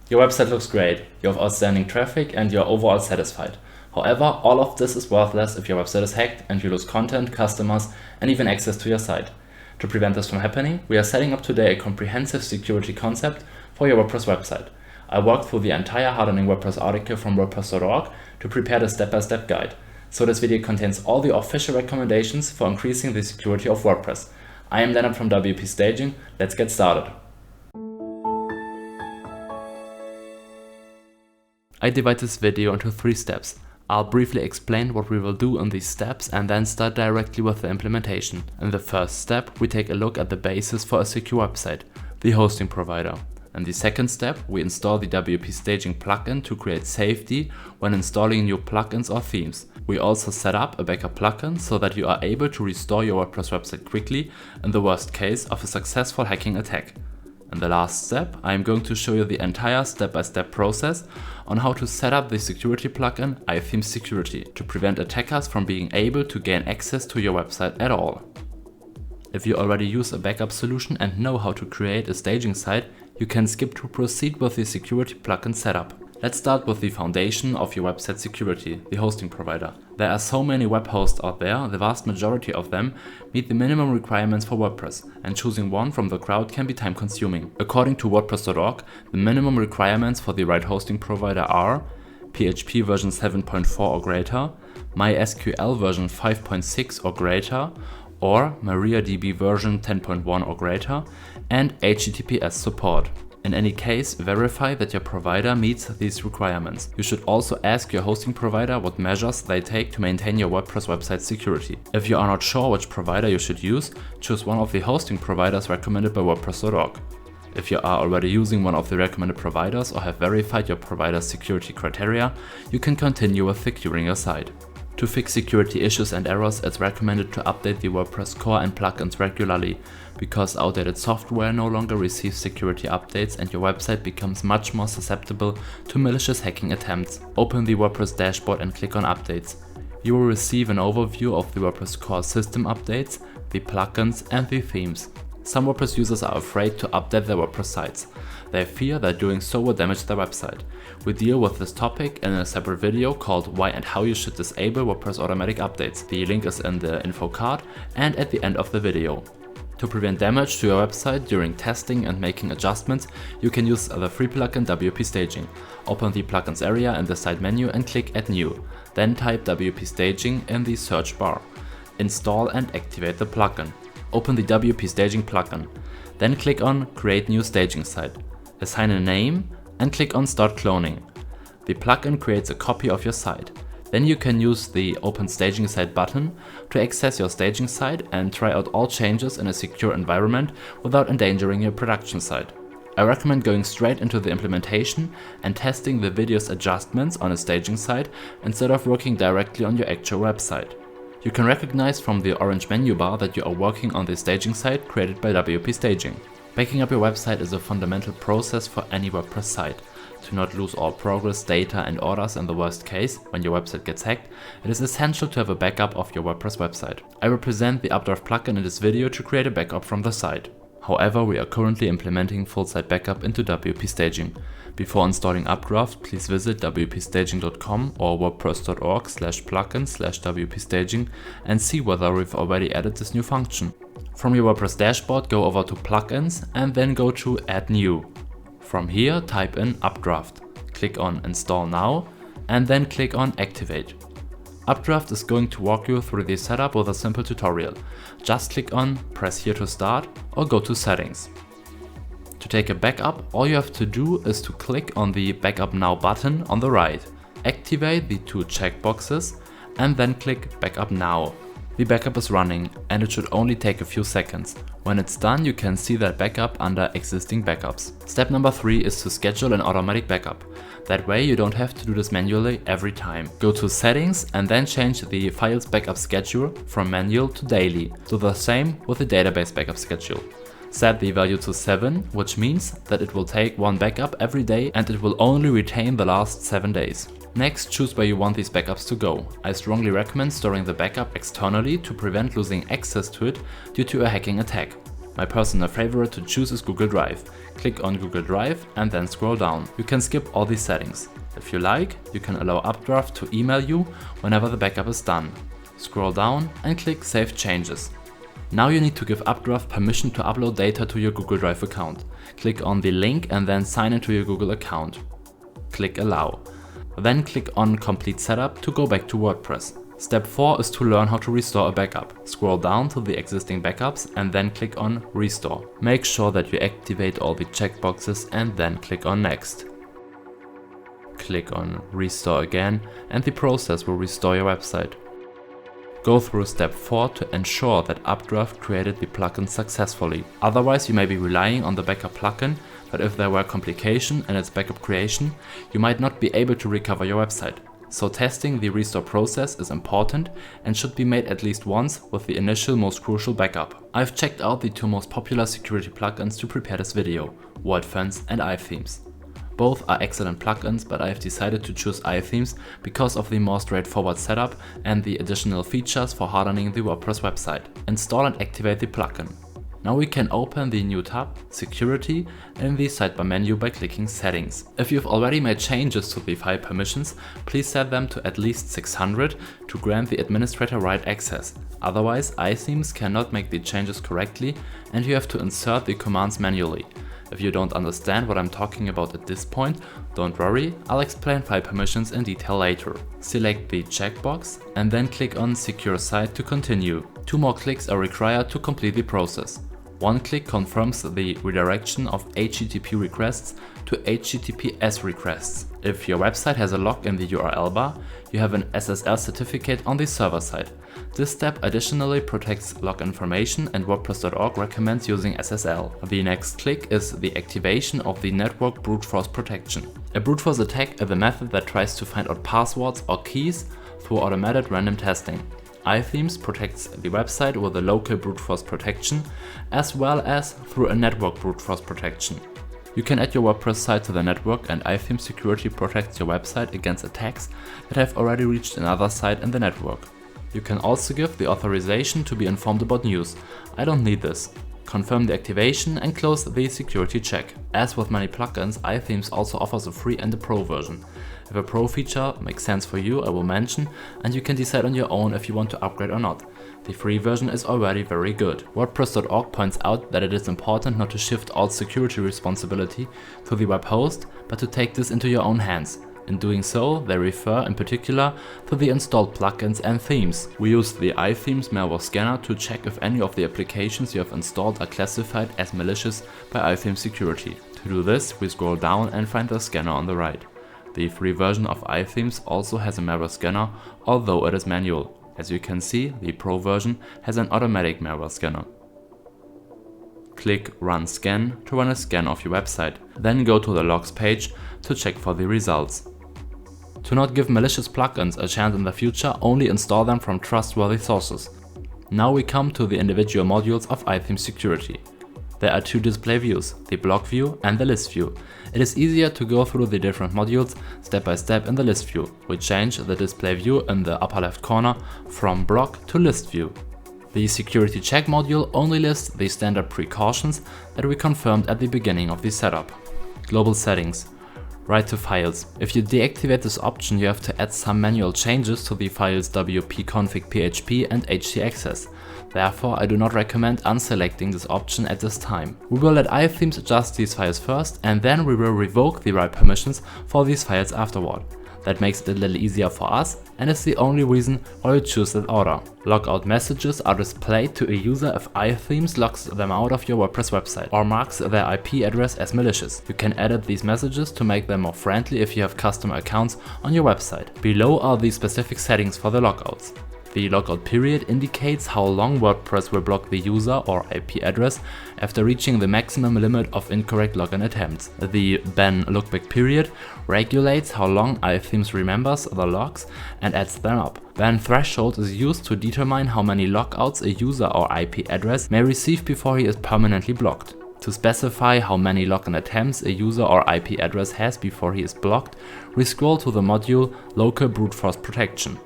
Your website looks great, you have outstanding traffic and you're overall satisfied. However, all of this is worthless if your website is hacked and you lose content, customers, and even access to your site. To prevent this from happening, we are setting up today a comprehensive security concept for your WordPress website. I walked through the entire Hardening WordPress article from WordPress.org to prepare the step-by-step guide. So this video contains all the official recommendations for increasing the security of WordPress. I am Leonard from WP Staging. Let's get started. I divide this video into 3 steps. I'll briefly explain what we will do in these steps and then start directly with the implementation. In the first step, we take a look at the basis for a secure website, the hosting provider. In the second step, we install the WP Staging plugin to create safety when installing new plugins or themes. We also set up a backup plugin so that you are able to restore your WordPress website quickly in the worst case of a successful hacking attack. In the last step, I am going to show you the entire step-by-step process on how to set up the security plugin iThemes Security to prevent attackers from being able to gain access to your website at all. If you already use a backup solution and know how to create a staging site, you can skip to proceed with the security plugin setup. Let's start with the foundation of your website security, the hosting provider. There are so many web hosts out there, the vast majority of them meet the minimum requirements for WordPress, and choosing one from the crowd can be time consuming. According to WordPress.org, the minimum requirements for the right hosting provider are PHP version 7.4 or greater, MySQL version 5.6 or greater, or MariaDB version 10.1 or greater, and HTTPS support. In any case, verify that your provider meets these requirements. You should also ask your hosting provider what measures they take to maintain your WordPress website security. If you are not sure which provider you should use, choose one of the hosting providers recommended by WordPress.org. If you are already using one of the recommended providers or have verified your provider's security criteria, you can continue with securing your site. To fix security issues and errors, it's recommended to update the WordPress core and plugins regularly, because outdated software no longer receives security updates and your website becomes much more susceptible to malicious hacking attempts. Open the WordPress dashboard and click on Updates. You will receive an overview of the WordPress core system updates, the plugins and the themes. Some WordPress users are afraid to update their WordPress sites. They fear that doing so will damage their website. We deal with this topic in a separate video called Why and How You Should Disable WordPress Automatic Updates. The link is in the info card and at the end of the video. To prevent damage to your website during testing and making adjustments, you can use the free plugin WP Staging. Open the plugins area in the side menu and click Add New. Then type WP Staging in the search bar. Install and activate the plugin. Open the WP Staging plugin. Then click on Create New Staging Site. Assign a name and click on Start Cloning. The plugin creates a copy of your site. Then you can use the Open Staging Site button to access your staging site and try out all changes in a secure environment without endangering your production site. I recommend going straight into the implementation and testing the video's adjustments on a staging site instead of working directly on your actual website. You can recognize from the orange menu bar that you are working on the staging site created by WP Staging. Backing up your website is a fundamental process for any WordPress site. To not lose all progress, data and orders in the worst case, when your website gets hacked, it is essential to have a backup of your WordPress website. I will present the Updraft plugin in this video to create a backup from the site. However, we are currently implementing full site backup into WP Staging. Before installing Updraft, please visit wpstaging.com or wordpress.org/plugin/wpstaging and see whether we've already added this new function. From your WordPress dashboard, go over to Plugins and then go to Add New. From here, type in Updraft. Click on Install Now and then click on Activate. Updraft is going to walk you through the setup with a simple tutorial. Just click on Press here to start or go to Settings. To take a backup, all you have to do is to click on the Backup Now button on the right. Activate the 2 checkboxes and then click Backup Now. The backup is running and it should only take a few seconds. When it's done, you can see that backup under Existing Backups. Step number 3 is to schedule an automatic backup. That way you don't have to do this manually every time. Go to Settings and then change the file's backup schedule from manual to daily. Do the same with the database backup schedule. Set the value to 7, which means that it will take 1 backup every day and it will only retain the last 7 days. Next, choose where you want these backups to go. I strongly recommend storing the backup externally to prevent losing access to it due to a hacking attack. My personal favorite to choose is Google Drive. Click on Google Drive and then scroll down. You can skip all these settings. If you like, you can allow Updraft to email you whenever the backup is done. Scroll down and click Save Changes. Now you need to give Updraft permission to upload data to your Google Drive account. Click on the link and then sign into your Google account. Click Allow. Then click on Complete Setup to go back to WordPress. Step 4 is to learn how to restore a backup. Scroll down to the existing backups and then click on Restore. Make sure that you activate all the checkboxes and then click on Next. Click on Restore again and the process will restore your website. Go through step 4 to ensure that Updraft created the plugin successfully. Otherwise you may be relying on the backup plugin, but if there were complication in its backup creation, you might not be able to recover your website. So testing the restore process is important and should be made at least once with the initial most crucial backup. I've checked out the 2 most popular security plugins to prepare this video, WordFence and iThemes. Both are excellent plugins, but I've decided to choose iThemes because of the more straightforward setup and the additional features for hardening the WordPress website. Install and activate the plugin. Now we can open the new tab, Security, in the sidebar menu by clicking Settings. If you've already made changes to the file permissions, please set them to at least 600 to grant the administrator right access. Otherwise, iThemes cannot make the changes correctly and you have to insert the commands manually. If you don't understand what I'm talking about at this point, don't worry, I'll explain file permissions in detail later. Select the checkbox and then click on Secure Site to continue. 2 more clicks are required to complete the process. 1 click confirms the redirection of HTTP requests to HTTPS requests. If your website has a lock in the URL bar, you have an SSL certificate on the server side. This step additionally protects log information and WordPress.org recommends using SSL. The next click is the activation of the network brute force protection. A brute force attack is a method that tries to find out passwords or keys through automated random testing. iThemes protects the website with a local brute force protection as well as through a network brute force protection. You can add your WordPress site to the network and iThemes Security protects your website against attacks that have already reached another site in the network. You can also give the authorization to be informed about news. I don't need this. Confirm the activation and close the security check. As with many plugins, iThemes also offers a free and a pro version. If a pro feature makes sense for you, I will mention, and you can decide on your own if you want to upgrade or not. The free version is already very good. WordPress.org points out that it is important not to shift all security responsibility to the web host, but to take this into your own hands. In doing so, they refer in particular to the installed plugins and themes. We use the iThemes Malware Scanner to check if any of the applications you have installed are classified as malicious by iThemes Security. To do this, we scroll down and find the scanner on the right. The free version of iThemes also has a malware scanner, although it is manual. As you can see, the pro version has an automatic malware scanner. Click Run Scan to run a scan of your website. Then go to the logs page to check for the results. To not give malicious plugins a chance in the future, only install them from trustworthy sources. Now we come to the individual modules of iThemes Security. There are 2 display views, the block view and the list view. It is easier to go through the different modules step by step in the list view. We change the display view in the upper left corner from block to list view. The security check module only lists the standard precautions that we confirmed at the beginning of the setup. Global settings. Write to files. If you deactivate this option, you have to add some manual changes to the files wp-config.php and htaccess. Therefore, I do not recommend unselecting this option at this time. We will let iThemes adjust these files first and then we will revoke the right permissions for these files afterward. That makes it a little easier for us and is the only reason why we choose that order. Lockout messages are displayed to a user if iThemes locks them out of your WordPress website or marks their IP address as malicious. You can edit these messages to make them more friendly if you have custom accounts on your website. Below are the specific settings for the lockouts. The lockout period indicates how long WordPress will block the user or IP address after reaching the maximum limit of incorrect login attempts. The ban lookback period regulates how long iThemes remembers the logs and adds them up. Ban threshold is used to determine how many lockouts a user or IP address may receive before he is permanently blocked. To specify how many login attempts a user or IP address has before he is blocked, we scroll to the module Local Brute Force Protection.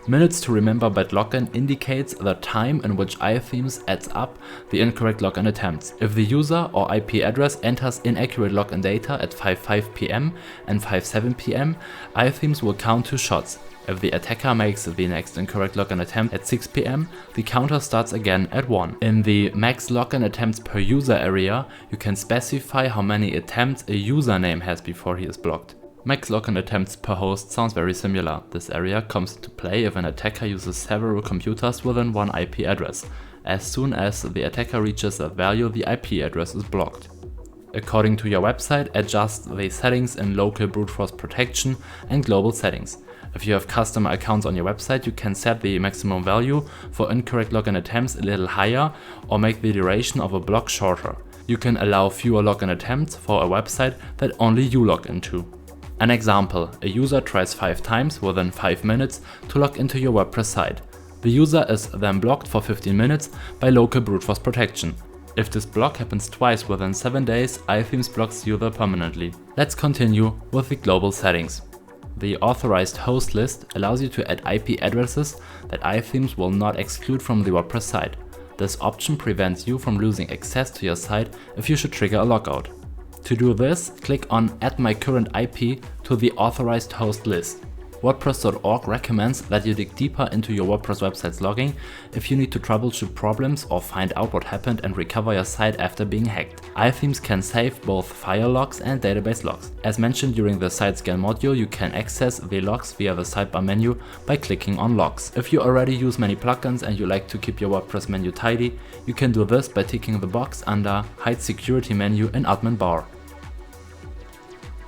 Minutes to remember byte login indicates the time in which iThemes adds up the incorrect login attempts. If the user or IP address enters inaccurate login data at 5:05 PM and 5:07 PM, iThemes will count 2 shots. If the attacker makes the next incorrect login attempt at 6 PM, the counter starts again at 1. In the max login attempts per user area, you can specify how many attempts a username has before he is blocked. Max login attempts per host sounds very similar. This area comes into play if an attacker uses several computers within one IP address. As soon as the attacker reaches that value, the IP address is blocked. According to your website, adjust the settings in local brute force protection and global settings. If you have customer accounts on your website, you can set the maximum value for incorrect login attempts a little higher or make the duration of a block shorter. You can allow fewer login attempts for a website that only you log into. An example, a user tries 5 times within 5 minutes to log into your WordPress site. The user is then blocked for 15 minutes by local brute force protection. If this block happens twice within 7 days, iThemes blocks the user permanently. Let's continue with the global settings. The authorized host list allows you to add IP addresses that iThemes will not exclude from the WordPress site. This option prevents you from losing access to your site if you should trigger a lockout. To do this, click on Add my current IP to the authorized host list. WordPress.org recommends that you dig deeper into your WordPress website's logging if you need to troubleshoot problems or find out what happened and recover your site after being hacked. iThemes can save both file logs and database logs. As mentioned during the site scan module, you can access the logs via the sidebar menu by clicking on Logs. If you already use many plugins and you like to keep your WordPress menu tidy, you can do this by ticking the box under Hide Security menu in Admin Bar.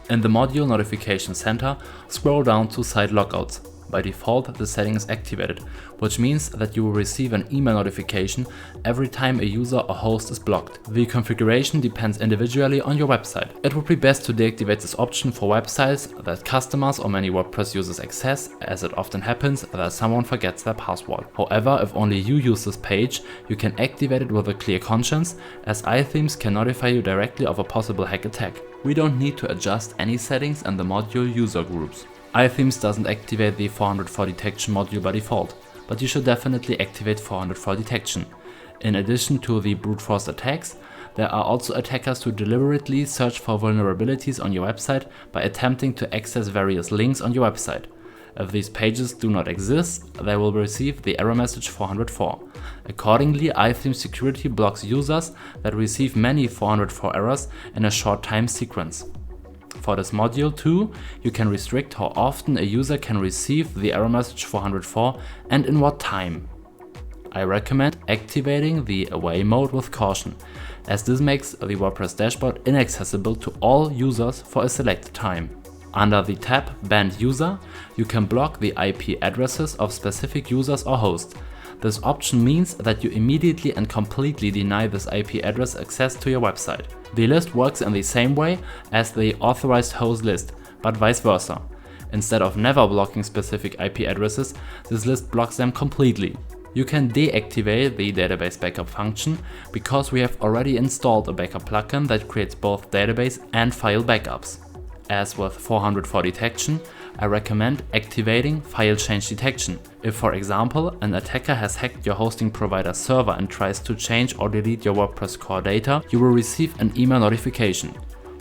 In the Module Notification Center, scroll down to Site Lockouts. By default, the setting is activated, which means that you will receive an email notification every time a user or host is blocked. The configuration depends individually on your website. It would be best to deactivate this option for websites that customers or many WordPress users access, as it often happens that someone forgets their password. However, if only you use this page, you can activate it with a clear conscience, as iThemes can notify you directly of a possible hack attack. We don't need to adjust any settings in the module user groups. iThemes doesn't activate the 404 detection module by default, but you should definitely activate 404 detection. In addition to the brute force attacks, there are also attackers who deliberately search for vulnerabilities on your website by attempting to access various links on your website. If these pages do not exist, they will receive the error message 404. Accordingly, iThemes Security blocks users that receive many 404 errors in a short time sequence. For this module too, you can restrict how often a user can receive the error message 404 and in what time. I recommend activating the away mode with caution, as this makes the WordPress dashboard inaccessible to all users for a selected time. Under the tab Banned User, you can block the IP addresses of specific users or hosts. This option means that you immediately and completely deny this IP address access to your website. The list works in the same way as the authorized host list, but vice versa. Instead of never blocking specific IP addresses, this list blocks them completely. You can deactivate the database backup function because we have already installed a backup plugin that creates both database and file backups. As with 404 detection, I recommend activating file change detection. If, for example, an attacker has hacked your hosting provider's server and tries to change or delete your WordPress core data, you will receive an email notification.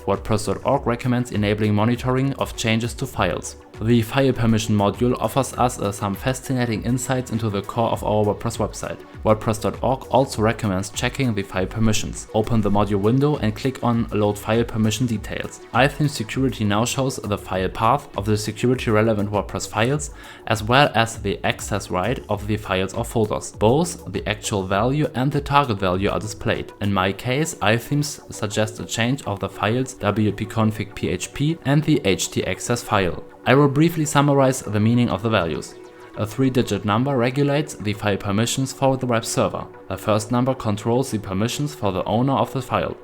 WordPress.org recommends enabling monitoring of changes to files. The File Permission module offers us some fascinating insights into the core of our WordPress website. WordPress.org also recommends checking the file permissions. Open the module window and click on Load File Permission Details. iThemes Security now shows the file path of the security relevant WordPress files, as well as the access right of the files or folders. Both the actual value and the target value are displayed. In my case, iThemes suggests a change of the files wp-config.php and the htaccess file. I will briefly summarize the meaning of the values. A 3-digit number regulates the file permissions for the web server. The first number controls the permissions for the owner of the file.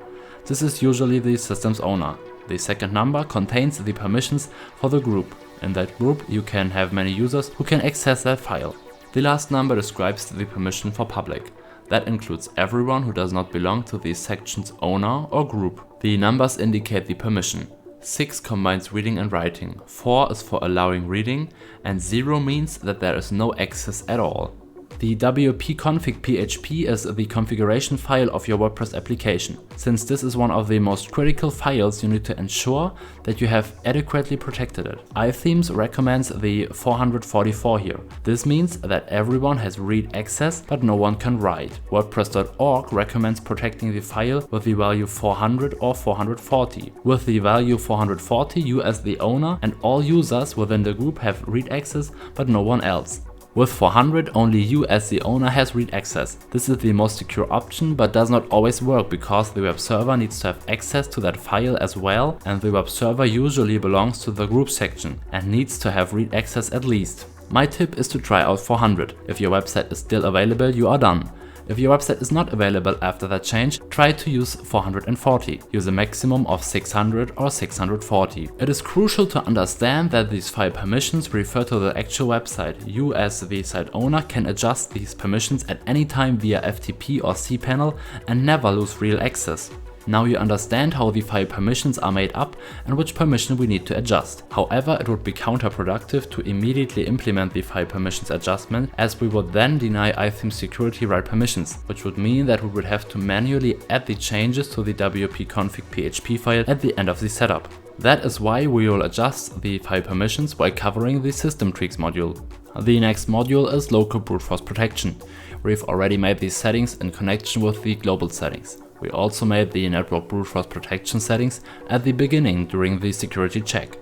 This is usually the system's owner. The second number contains the permissions for the group. In that group, you can have many users who can access that file. The last number describes the permission for public. That includes everyone who does not belong to the section's owner or group. The numbers indicate the permission. 6 combines reading and writing, 4 is for allowing reading, and 0 means that there is no access at all. The wp-config.php is the configuration file of your WordPress application. Since this is one of the most critical files, you need to ensure that you have adequately protected it. iThemes recommends the 444 here. This means that everyone has read access, but no one can write. WordPress.org recommends protecting the file with the value 400 or 440. With the value 440, you as the owner and all users within the group have read access, but no one else. With 400, only you as the owner has read access. This is the most secure option, but does not always work because the web server needs to have access to that file as well, and the web server usually belongs to the group section and needs to have read access at least. My tip is to try out 400. If your website is still available, you are done. If your website is not available after that change, try to use 440. Use a maximum of 600 or 640. It is crucial to understand that these file permissions refer to the actual website. You as the site owner can adjust these permissions at any time via FTP or cPanel and never lose real access. Now you understand how the file permissions are made up and which permission we need to adjust. However, it would be counterproductive to immediately implement the file permissions adjustment, as we would then deny iThemes security write permissions, which would mean that we would have to manually add the changes to the wp-config.php file at the end of the setup. That is why we will adjust the file permissions while covering the system tweaks module. The next module is local brute force protection. We've already made these settings in connection with the global settings. We also made the network brute force protection settings at the beginning during the security check.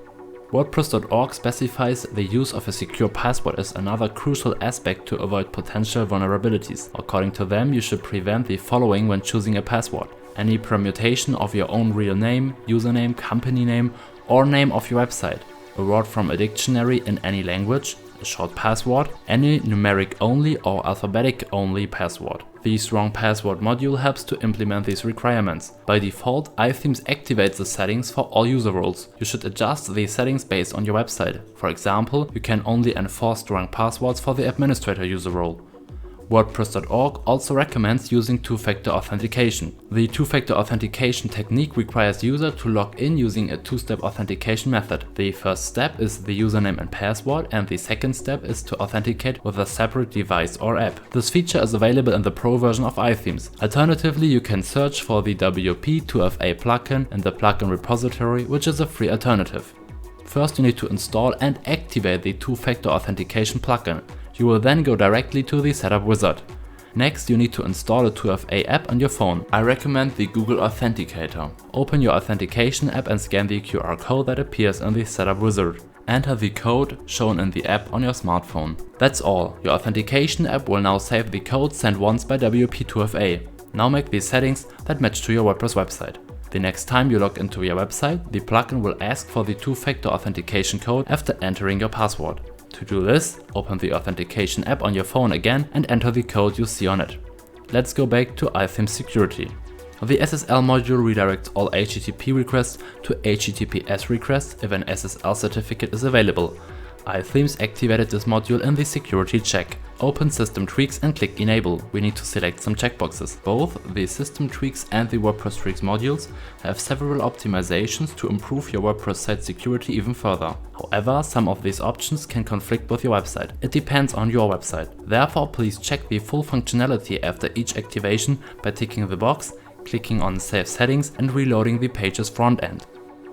WordPress.org specifies the use of a secure password as another crucial aspect to avoid potential vulnerabilities. According to them, you should prevent the following when choosing a password: any permutation of your own real name, username, company name, or name of your website, a word from a dictionary in any language, a short password, any numeric only or alphabetic only password. The strong password module helps to implement these requirements. By default, iThemes activates the settings for all user roles. You should adjust these settings based on your website. For example, you can only enforce strong passwords for the administrator user role. WordPress.org also recommends using two-factor authentication. The two-factor authentication technique requires user to log in using a two-step authentication method. The first step is the username and password, and the second step is to authenticate with a separate device or app. This feature is available in the Pro version of iThemes. Alternatively, you can search for the WP2FA plugin in the plugin repository, which is a free alternative. First, you need to install and activate the two-factor authentication plugin. You will then go directly to the setup wizard. Next, you need to install a 2FA app on your phone. I recommend the Google Authenticator. Open your authentication app and scan the QR code that appears in the setup wizard. Enter the code shown in the app on your smartphone. That's all. Your authentication app will now save the code sent once by WP2FA. Now make the settings that match to your WordPress website. The next time you log into your website, the plugin will ask for the two-factor authentication code after entering your password. To do this, open the authentication app on your phone again and enter the code you see on it. Let's go back to iThemes security. The SSL module redirects all HTTP requests to HTTPS requests if an SSL certificate is available. iThemes activated this module in the security check. Open System Tweaks and click Enable. We need to select some checkboxes. Both the System Tweaks and the WordPress Tweaks modules have several optimizations to improve your WordPress site security even further. However, some of these options can conflict with your website. It depends on your website. Therefore, please check the full functionality after each activation by ticking the box, clicking on Save Settings and reloading the page's front end.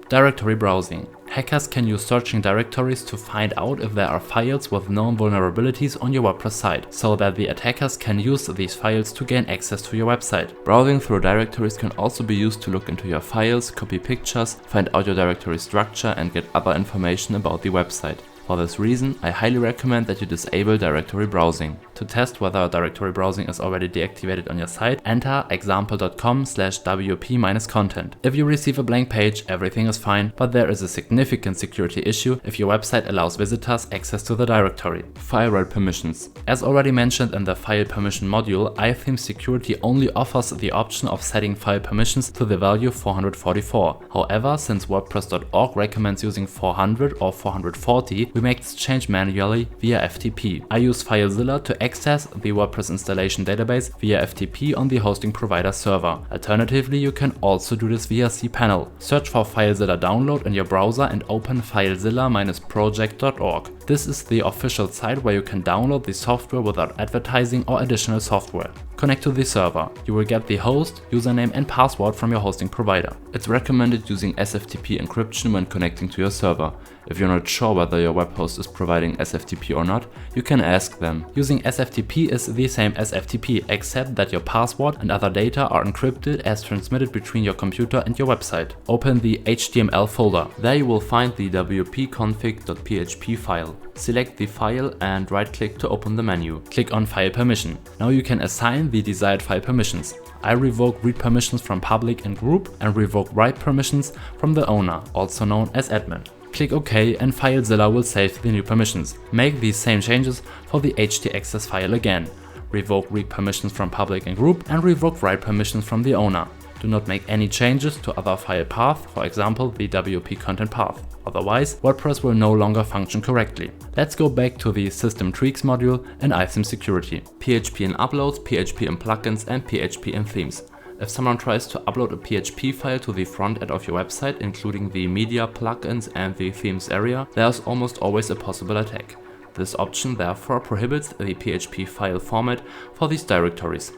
Directory browsing. Hackers can use searching directories to find out if there are files with known vulnerabilities on your WordPress site, so that the attackers can use these files to gain access to your website. Browsing through directories can also be used to look into your files, copy pictures, find out your directory structure and get other information about the website. For this reason, I highly recommend that you disable directory browsing. To test whether directory browsing is already deactivated on your site, enter example.com/wp-content. If you receive a blank page, everything is fine, but there is a significant security issue if your website allows visitors access to the directory. File write permissions. As already mentioned in the file permission module, iThemes security only offers the option of setting file permissions to the value 444. However, since WordPress.org recommends using 400 or 440, we make this change manually via FTP. I use FileZilla to access the WordPress installation database via FTP on the hosting provider server. Alternatively, you can also do this via cPanel. Search for FileZilla download in your browser and open filezilla-project.org. This is the official site where you can download the software without advertising or additional software. Connect to the server. You will get the host, username and password from your hosting provider. It's recommended using SFTP encryption when connecting to your server. If you're not sure whether your web host is providing SFTP or not, you can ask them. Using SFTP is the same as FTP, except that your password and other data are encrypted as transmitted between your computer and your website. Open the HTML folder. There you will find the wp-config.php file. Select the file and right-click to open the menu. Click on File Permission. Now you can assign the desired file permissions. I revoke read permissions from public and group and revoke write permissions from the owner, also known as admin. Click OK and FileZilla will save the new permissions. Make these same changes for the htaccess file again. Revoke read permissions from public and group and revoke write permissions from the owner. Do not make any changes to other file paths, for example the WP content path. Otherwise, WordPress will no longer function correctly. Let's go back to the System Tweaks module in iThemes Security. PHP in uploads, PHP in plugins and PHP in themes. If someone tries to upload a PHP file to the front end of your website, including the media, plugins and the themes area, there's almost always a possible attack. This option therefore prohibits the PHP file format for these directories.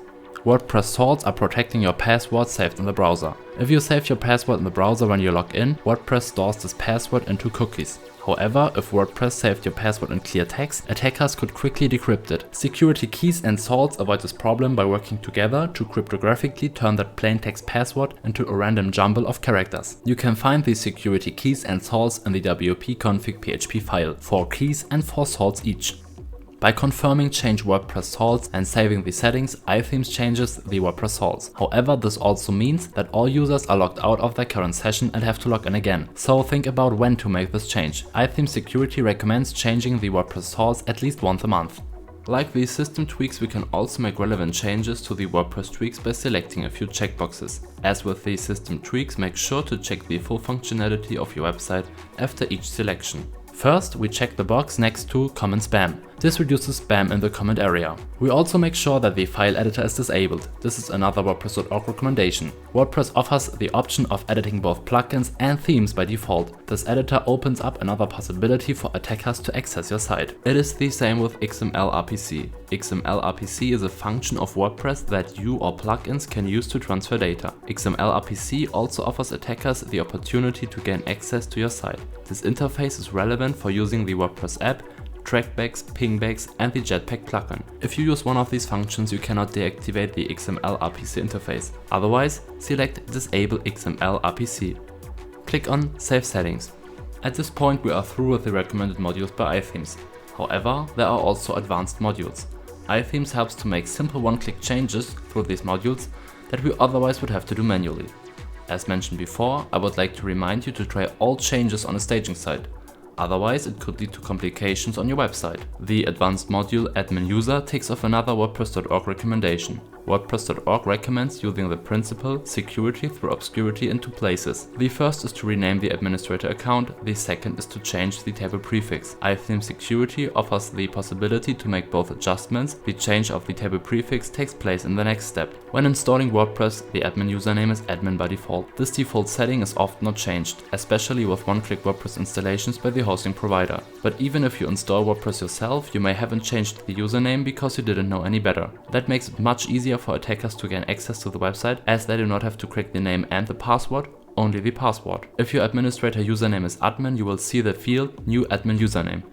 WordPress Salts are protecting your password saved in the browser. If you save your password in the browser when you log in, WordPress stores this password into cookies. However, if WordPress saved your password in clear text, attackers could quickly decrypt it. Security keys and salts avoid this problem by working together to cryptographically turn that plain text password into a random jumble of characters. You can find these security keys and salts in the wp-config.php file, 4 keys and 4 salts each. By confirming change WordPress salts and saving the settings, iThemes changes the WordPress salts. However, this also means that all users are logged out of their current session and have to log in again. So think about when to make this change. iThemes Security recommends changing the WordPress salts at least once a month. Like these system tweaks, we can also make relevant changes to the WordPress tweaks by selecting a few checkboxes. As with the system tweaks, make sure to check the full functionality of your website after each selection. First, we check the box next to Common Spam. This reduces spam in the comment area. We also make sure that the file editor is disabled. This is another WordPress.org recommendation. WordPress offers the option of editing both plugins and themes by default. This editor opens up another possibility for attackers to access your site. It is the same with XML-RPC. XML-RPC is a function of WordPress that you or plugins can use to transfer data. XML-RPC also offers attackers the opportunity to gain access to your site. This interface is relevant for using the WordPress app, trackbacks, pingbacks and the Jetpack plugin. If you use one of these functions, you cannot deactivate the XML-RPC interface. Otherwise, select Disable XML-RPC. Click on Save Settings. At this point we are through with the recommended modules by iThemes. However, there are also advanced modules. iThemes helps to make simple one-click changes through these modules that we otherwise would have to do manually. As mentioned before, I would like to remind you to try all changes on a staging site. Otherwise, it could lead to complications on your website. The advanced module Admin User takes off another WordPress.org recommendation. WordPress.org recommends using the principle security through obscurity in 2 places. The first is to rename the administrator account, the second is to change the table prefix. iThemes Security offers the possibility to make both adjustments. The change of the table prefix takes place in the next step. When installing WordPress, the admin username is admin by default. This default setting is often not changed, especially with one-click WordPress installations by the hosting provider. But even if you install WordPress yourself, you may haven't changed the username because you didn't know any better. That makes it much easier for attackers to gain access to the website, as they do not have to crack the name and the password, only the password. If your administrator username is admin, you will see the field New Admin Username.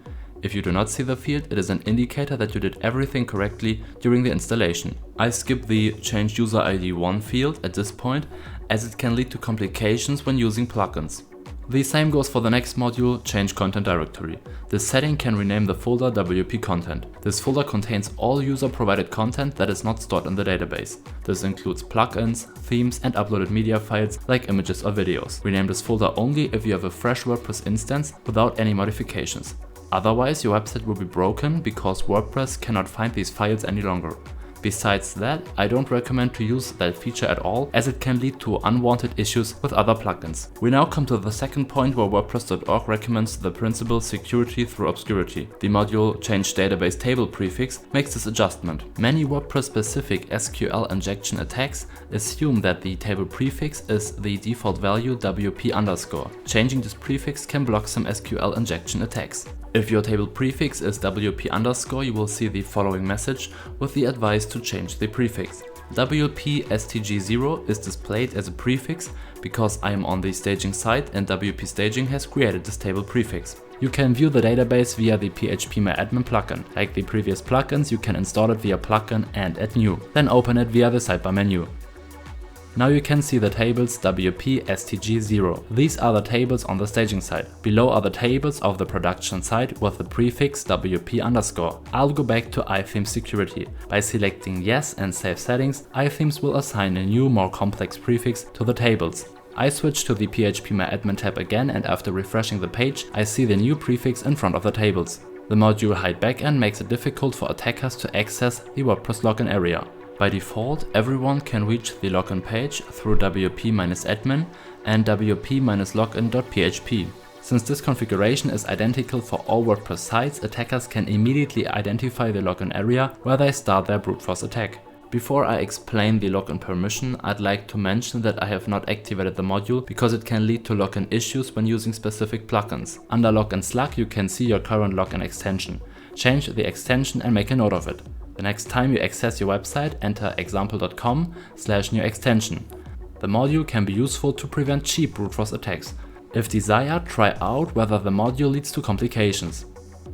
If you do not see the field, it is an indicator that you did everything correctly during the installation. I skip the Change User ID 1 field at this point, as it can lead to complications when using plugins. The same goes for the next module, Change Content Directory. This setting can rename the folder WP Content. This folder contains all user-provided content that is not stored in the database. This includes plugins, themes and uploaded media files like images or videos. Rename this folder only if you have a fresh WordPress instance without any modifications. Otherwise, your website will be broken because WordPress cannot find these files any longer. Besides that, I don't recommend to use that feature at all, as it can lead to unwanted issues with other plugins. We now come to the second point where WordPress.org recommends the principle security through obscurity. The module change database table prefix makes this adjustment. Many WordPress-specific SQL injection attacks assume that the table prefix is the default value wp_. Changing this prefix can block some SQL injection attacks. If your table prefix is wp_, you will see the following message with the advice to change the prefix. wp-stg0 is displayed as a prefix because I am on the staging site and WP Staging has created this table prefix. You can view the database via the php-myadmin plugin. Like the previous plugins, you can install it via plugin and add new. Then open it via the sidebar menu. Now you can see the tables wp-stg0. These are the tables on the staging side. Below are the tables of the production side with the prefix wp_. I'll go back to iThemes Security. By selecting yes and save settings, iThemes will assign a new, more complex prefix to the tables. I switch to the php-myadmin tab again, and after refreshing the page, I see the new prefix in front of the tables. The module hide backend makes it difficult for attackers to access the WordPress login area. By default, everyone can reach the login page through wp-admin and wp-login.php. Since this configuration is identical for all WordPress sites, attackers can immediately identify the login area where they start their brute force attack. Before I explain the login permission, I'd like to mention that I have not activated the module because it can lead to login issues when using specific plugins. Under Login Slug, you can see your current login extension. Change the extension and make a note of it. The next time you access your website, enter example.com/new extension. The module can be useful to prevent cheap brute force attacks. If desired, try out whether the module leads to complications.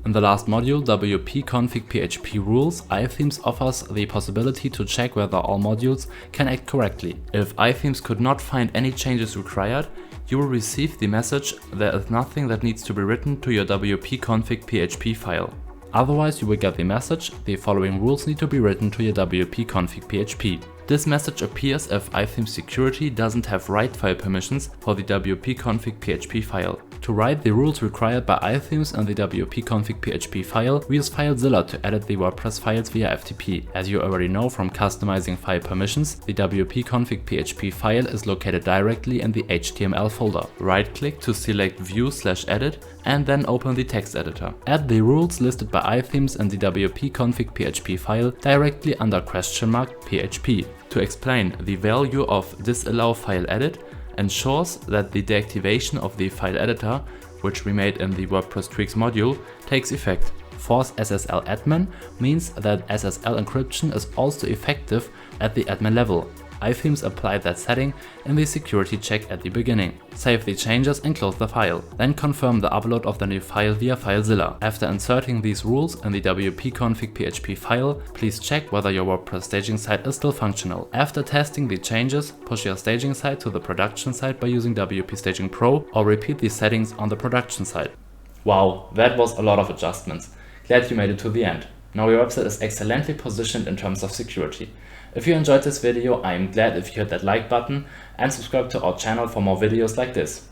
In the last module, wp-config.php rules, iThemes offers the possibility to check whether all modules can act correctly. If iThemes could not find any changes required, you will receive the message there is nothing that needs to be written to your wp-config.php file. Otherwise, you will get the message, the following rules need to be written to your wp-config.php. This message appears if iThemes Security doesn't have write file permissions for the wp-config.php file. To write the rules required by iThemes in the wp-config.php file, we use FileZilla to edit the WordPress files via FTP. As you already know from customizing file permissions, the wp-config.php file is located directly in the HTML folder. Right-click to select View/Edit and then open the text editor. Add the rules listed by iThemes in the wp-config.php file directly under $PHP. To explain, the value of disallow file edit ensures that the deactivation of the file editor, which we made in the WordPress tweaks module, takes effect. Force SSL admin means that SSL encryption is also effective at the admin level. iThemes applied that setting in the security check at the beginning. Save the changes and close the file. Then confirm the upload of the new file via FileZilla. After inserting these rules in the wp-config.php file, please check whether your WordPress staging site is still functional. After testing the changes, push your staging site to the production site by using WP Staging Pro or repeat these settings on the production site. Wow, that was a lot of adjustments. Glad you made it to the end. Now your website is excellently positioned in terms of security. If you enjoyed this video, I am glad if you hit that like button and subscribe to our channel for more videos like this.